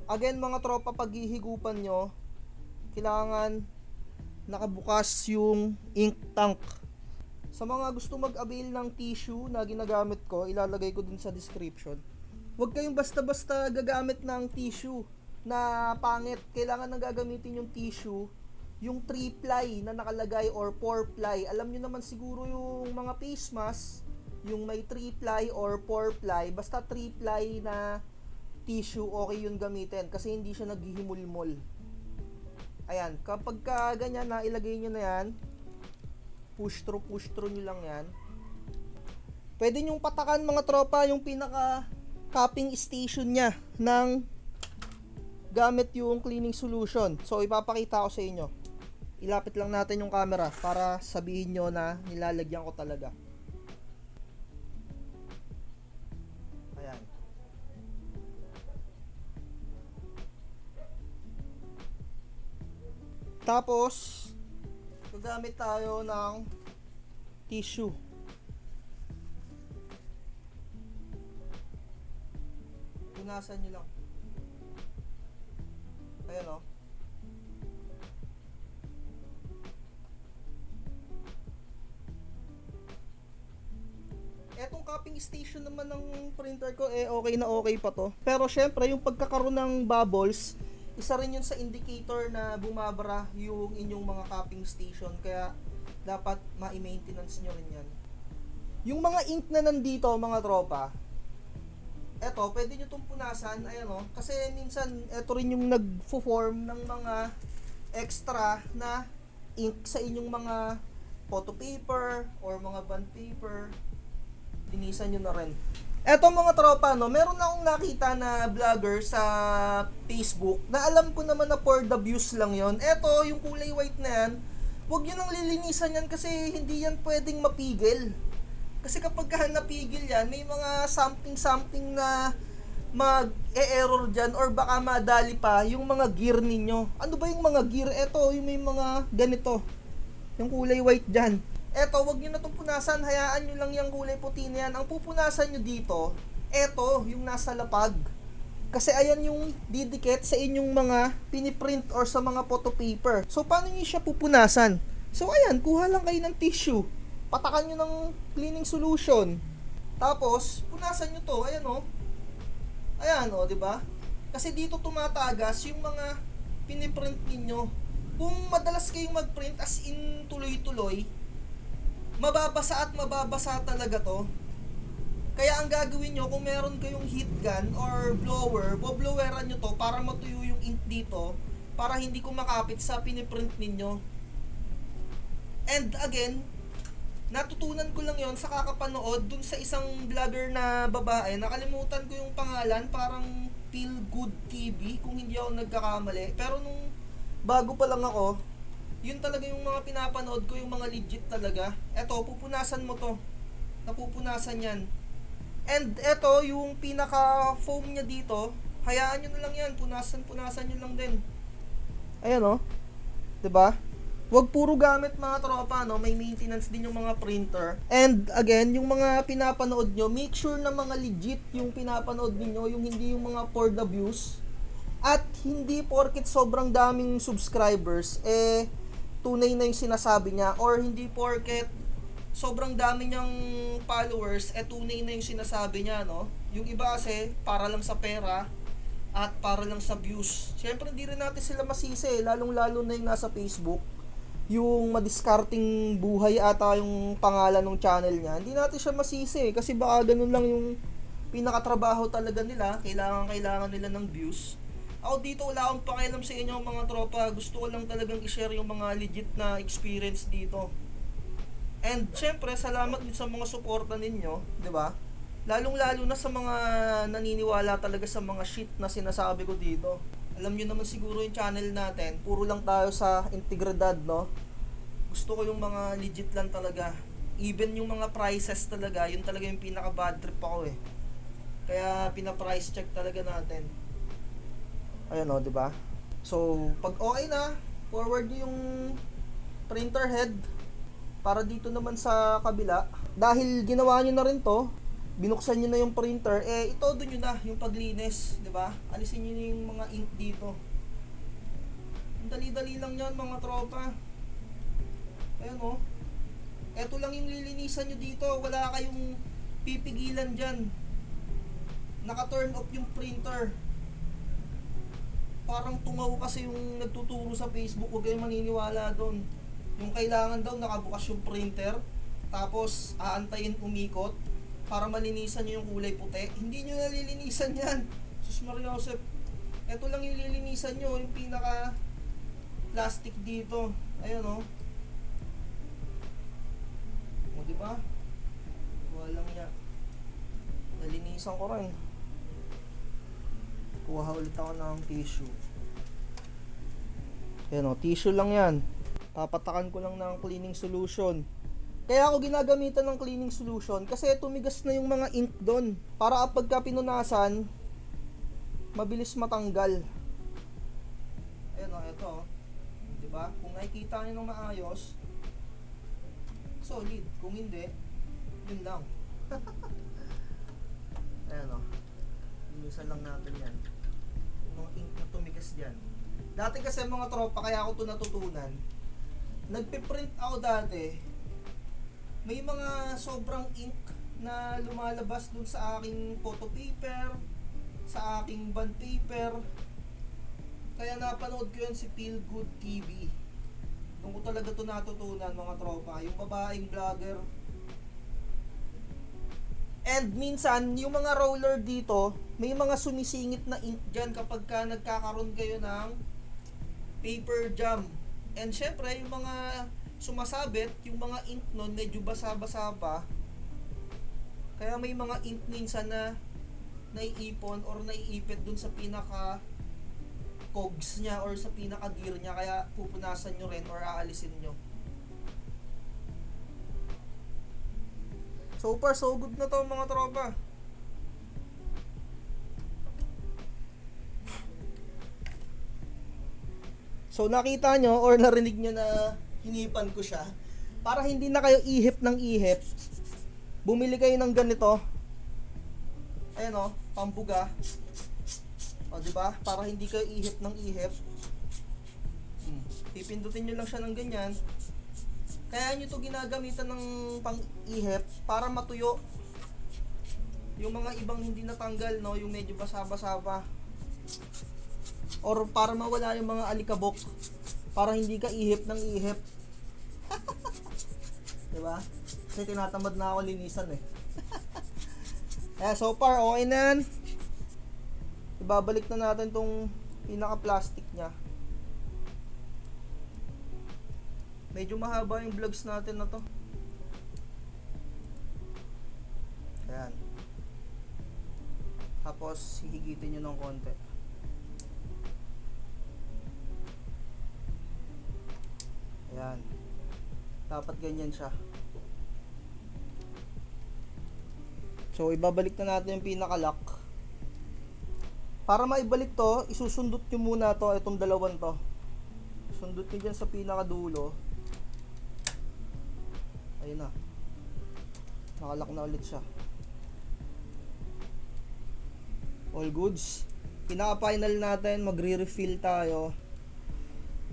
Again mga tropa, pag hihigupan nyo, kailangan nakabukas yung ink tank. Sa mga gusto mag-avail ng tissue na ginagamit ko, ilalagay ko din sa description. Huwag kayong basta-basta gagamit ng tissue na pangit. Kailangan nang gagamitin yung tissue, yung 3-ply na nakalagay or 4-ply. Alam nyo naman siguro yung mga face mask, yung may 3-ply or 4-ply. Basta 3-ply na tissue, okay yun gamitin kasi hindi siya naghihimulmol. Ayan, kapag ka ganyan na ilagay nyo na yan, push through nyo lang yan. Pwede nyong patakan mga tropa yung pinaka cupping station nya ng gamit yung cleaning solution. So ipapakita ko sa inyo. Ilapit lang natin yung camera para sabihin nyo na nilalagyan ko talaga. Ayan. Tapos gagamit tayo ng tissue. Punasan nyo lang. Ayan o. Etong cupping station naman ng printer ko, okay na okay pa to. Pero syempre, yung pagkakaroon ng bubbles, isa rin yun sa indicator na bumabara yung inyong mga cupping station. Kaya dapat ma-maintenance nyo rin yan. Yung mga ink na nandito mga tropa, eto, pwede nyo itong punasan. Ayan o. Kasi minsan, eto rin yung nagfo-form ng mga extra na ink sa inyong mga photo paper or mga bond paper. Linisan nyo na rin. Eto mga tropa, no, meron akong nakita na vlogger sa Facebook na alam ko naman na for the views lang yon. Eto, yung kulay white na yan, huwag nyo nang lilinisan yan kasi hindi yan pwedeng mapigil. Kasi kapag ka napigil yan, may mga something na mag-e-error dyan or baka madali pa yung mga gear ninyo. Ano ba yung mga gear? Eto, yung may mga ganito. Yung kulay white dyan. Eto, wag nyo na itong punasan. Hayaan nyo lang yung kulay puti na yan. Ang pupunasan nyo dito, eto, yung nasa lapag. Kasi ayan yung didikit sa inyong mga piniprint or sa mga photo paper. So, paano nyo siya pupunasan? So, ayan, kuha lang kayo ng tissue. Patakan nyo ng cleaning solution. Tapos, punasan nyo to. Ayan o. Ayan o, diba? Kasi dito tumatagas yung mga piniprint ninyo. Kung madalas kayong magprint as in tuloy-tuloy, mababasa at mababasa talaga to. Kaya ang gagawin nyo, kung meron kayong heat gun or blower, bobloweran nyo to para matuyo yung ink dito, para hindi kumakapit sa piniprint ninyo. And again, natutunan ko lang yon sa kakapanood dun sa isang vlogger na babae. Nakalimutan ko yung pangalan, parang Feel Good TV, kung hindi ako nagkakamali. Pero nung bago pa lang ako, yun talaga yung mga pinapanood ko, yung mga legit talaga. Eto, pupunasan mo to. Napupunasan yan. And eto, yung pinaka-foam niya dito, hayaan nyo na lang yan. Punasan nyo lang din. Ayan o. Diba? Huwag puro gamit mga tropa, no? May maintenance din yung mga printer. And again, yung mga pinapanood nyo, make sure na mga legit yung pinapanood niyo, yung hindi yung mga for the views. At hindi porket sobrang daming subscribers, tunay na yung sinasabi niya, or hindi porket sobrang dami niyang followers, tunay na yung sinasabi niya, no? Yung iba kasi, para lang sa pera at para lang sa views. Siyempre, hindi rin natin sila masisi, lalong-lalo na yung nasa Facebook. Yung madiskarting buhay ata yung pangalan ng channel niya, hindi natin siya masisi kasi baka ganun lang yung pinakatrabaho talaga nila, kailangan nila ng views. Ako dito wala akong pakialam sa inyo mga tropa, gusto ko lang talagang i-share yung mga legit na experience dito. And syempre, salamat din sa mga suporta ninyo, 'di ba? Lalong-lalo na sa mga naniniwala talaga sa mga shit na sinasabi ko dito. Alam niyo naman siguro yung channel natin, puro lang tayo sa integridad, no? Gusto ko yung mga legit lang talaga. Even yung mga prices talaga, yun talaga yung pinaka bad trip ako eh. Kaya pina-price check talaga natin. Ayan o, di ba? So, pag okay na, forward nyo yung printer head para dito naman sa kabila. Dahil ginawa nyo na rin to, binuksan nyo na yung printer, itodo nyo na yung paglinis, di ba? Alisin nyo na yung mga ink dito. Ang dali-dali lang yan mga tropa. Ayan o. Eto lang yung lilinisan nyo dito. Wala kayong pipigilan dyan. Naka-turn off yung printer. Parang tungaw kasi yung nagtuturo sa Facebook. Huwag kayong maniniwala doon. Yung kailangan daw nakabukas yung printer. Tapos aantayin umikot para malinisan nyo yung kulay puti. Hindi nyo nalilinisan yan. Sus Maria Joseph. Eto lang yung lilinisan nyo. Yung pinaka plastic dito. Ayun o. O diba? Walang yan. Nalinisan ko rin. Kuha ulit ako ng tissue. Ayan o. Tissue lang yan. Papatakan ko lang ng cleaning solution. Kaya ako ginagamitan ng cleaning solution kasi tumigas na yung mga ink doon. Para pagka pinunasan, mabilis matanggal. Ayan o, eto o. Diba? Kung nakikita nyo ng maayos, solid. Kung hindi, yun lang. Ayan o. Linisan lang natin yan. Yung mga ink na tumigas dyan. Dati kasi mga tropa, kaya ako ito natutunan. Nagpiprint ako dati. May mga sobrang ink na lumalabas dun sa aking photo paper, sa aking bond paper. Kaya napanood ko yun si Feel Good TV. Doon ko talaga ito natutunan mga tropa. Yung babaeng vlogger. And minsan, yung mga roller dito, may mga sumisingit na ink dyan kapag ka nagkakaroon kayo ng paper jam. And syempre, yung mga sumasabit, yung mga ink nun medyo basa-basa pa. Kaya may mga ink minsan na naiipon or naiipit dun sa pinaka cogs niya or sa pinaka gear niya, kaya pupunasan nyo rin or aalisin nyo. So far, so good na to mga tropa. So nakita nyo or narinig nyo na hinipan ko siya. Para hindi na kayo ihip ng ihip, bumili kayo ng ganito. Ayan o, pambuga. O diba? Para hindi kayo ihip ng ihip. Pipindutin nyo lang siya ng ganyan. Kaya nyo to ginagamitan ng pang-ihip para matuyo yung mga ibang hindi natanggal, no? Yung medyo basa-basa pa. Or para mawala yung mga alikabok. Para hindi ka ihip ng ihip. Diba? Kasi tinatamad na ako linisan eh. So far, okay na yan. Ibabalik na natin tong pinaka-plastic nya. Medyo mahaba yung vlogs natin na to. Ayan. Tapos, hihigitin nyo ng konti. Ayan. Dapat ganyan siya. So, ibabalik na natin yung pinaka-lock. Para maibalik to, isusundot nyo muna to, itong dalawang to. Sundot nyo dyan sa pinaka-dulo. Ayun na. Nakalock na ulit siya. All goods. Pinaka-final natin, magre-refill tayo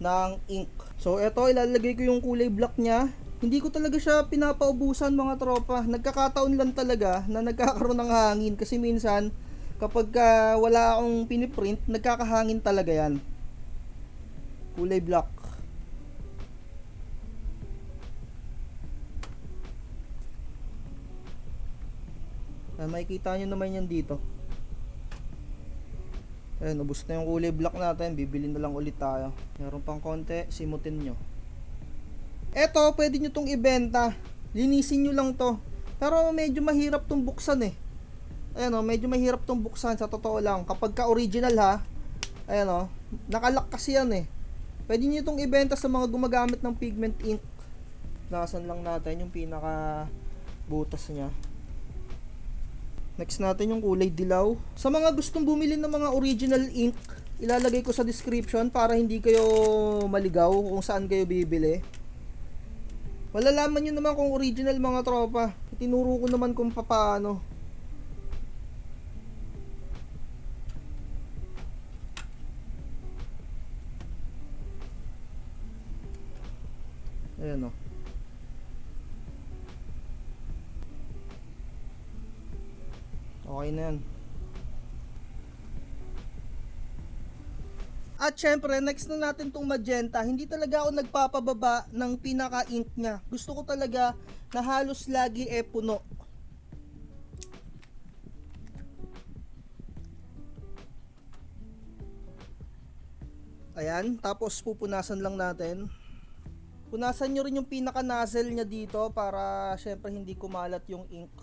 ng ink. So, eto, ilalagay ko yung kulay black nya. Hindi ko talaga siya pinapaubusan mga tropa. Nagkakataon lang talaga na nagkakaroon ng hangin. Kasi minsan, kapag wala akong piniprint, nagkakahangin talaga yan. Kulay black. Makikita nyo naman yan dito. Ayan, ubos na yung kulay black natin. Bibili na lang ulit tayo. Meron pang konti, simutin nyo. Eto, pwede nyo tong ibenta. Linisin nyo lang to. Pero medyo mahirap tong buksan eh. Ayan o, medyo mahirap tong buksan sa totoo lang. Kapag ka original ha, ayan o, nakalock kasi yan eh. Pwede nyo itong ibenta sa mga gumagamit ng pigment ink. Nasan lang natin yung pinaka butas nya. Next natin yung kulay dilaw. Sa mga gustong bumili ng mga original ink, ilalagay ko sa description para hindi kayo maligaw kung saan kayo bibili. Malalaman nyo naman kung original mga tropa. Tinuro ko naman kung paano. Ayan o. Okay na yan. At syempre, next na natin tong magenta. Hindi talaga ako nagpapababa ng pinaka-ink niya. Gusto ko talaga na halos lagi puno. Ayan, tapos pupunasan lang natin. Punasan nyo rin yung pinaka-nozzle niya dito para syempre hindi kumalat yung ink.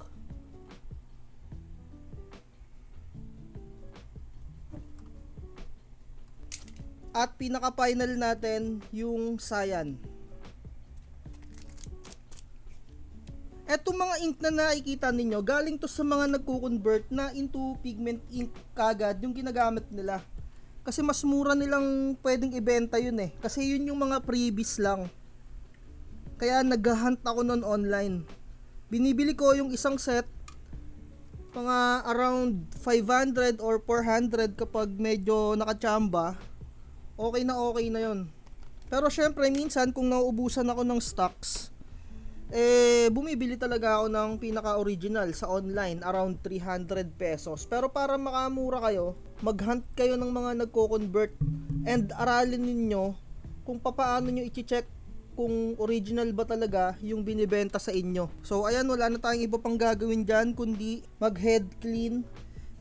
At pinaka-final natin yung cyan. Etong mga ink na nakikita ninyo, galing to sa mga nagko-convert na into pigment ink kagad yung ginagamit nila. Kasi mas mura nilang pwedeng ibenta yun eh. Kasi yun yung mga freebies lang. Kaya nag-hunt ako nun online. Binibili ko yung isang set, mga around 500 or 400 kapag medyo nakachamba. Okay na yun. Pero syempre minsan kung nauubusan ako ng stocks, bumibili talaga ako ng pinaka-original sa online, around 300 pesos. Pero para makamura kayo, mag-hunt kayo ng mga nagko-convert and aralin ninyo kung paano nyo i-check kung original ba talaga yung binibenta sa inyo. So ayan, wala na tayong iba pang gagawin dyan kundi mag-head clean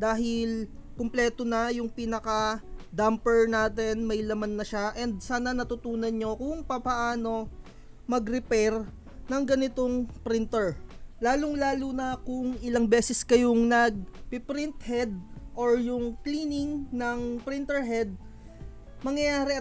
dahil kumpleto na yung pinaka damper natin, may laman na siya, and sana natutunan nyo kung paano mag-repair ng ganitong printer. Lalong-lalo na kung ilang beses kayong nag-print head or yung cleaning ng printer head,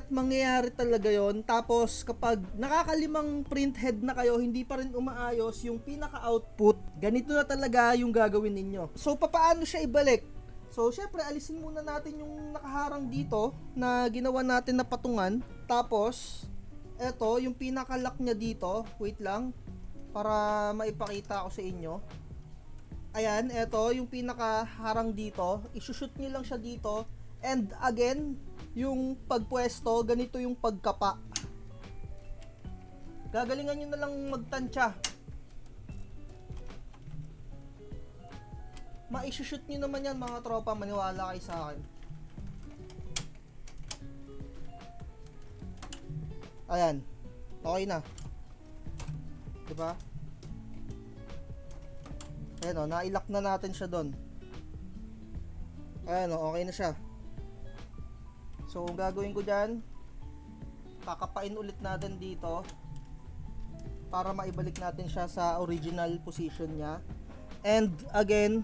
mangyayari talaga yon. Tapos kapag nakakalimang print head na kayo, hindi pa rin umaayos yung pinaka-output, ganito na talaga yung gagawin ninyo. So papaano siya ibalik? So syempre alisin muna natin yung nakaharang dito na ginawa natin na patungan. Tapos eto yung pinaka-lock niya dito, wait lang para maipakita ko sa inyo. Ayan, eto yung pinaka-harang dito, isushoot niyo lang siya dito. And again, yung pagpwesto, ganito yung pagkapa. Gagalingan nyo na lang magtansya. Ma-shoot nyo naman yan mga tropa, maniwala kayo sa akin. Ayan, okay na. Diba? Ayan o, nailock na natin siya doon. Ayan o, okay na siya. So, ang gagawin ko dyan, kakapain ulit natin dito para maibalik natin siya sa original position niya. And again,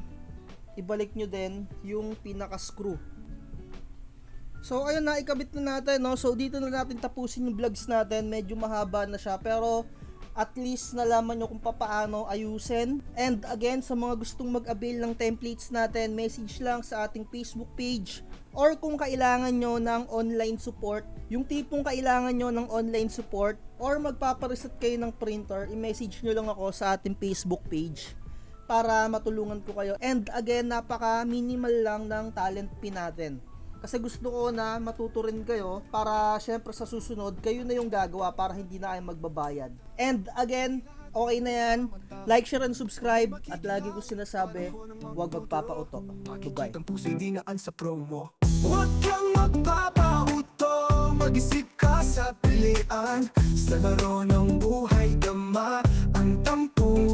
ibalik nyo din yung pinaka-screw. So, ayun na, ikabit na natin, no? So, dito na natin tapusin yung vlogs natin. Medyo mahaba na siya, pero at least nalaman nyo kung paano ayusin. And again, sa mga gustong mag-avail ng templates natin, message lang sa ating Facebook page. Or kung kailangan nyo ng online support, yung tipong kailangan nyo ng online support, or magpapareset kayo ng printer, i-message nyo lang ako sa ating Facebook page para matulungan ko kayo. And again, napaka-minimal lang ng talent fee natin. Kasi gusto ko na matuto rin kayo para syempre sa susunod, kayo na yung gagawa para hindi na kayo magbabayad. And again, okay na yan. Like, share, and subscribe. At lagi ko sinasabi, huwag magpapauto. Bye-bye. Sa promo. Huwag kang magpapauto, mag-isip ka sa pilian. Sa laro ng buhay, dama ang tampo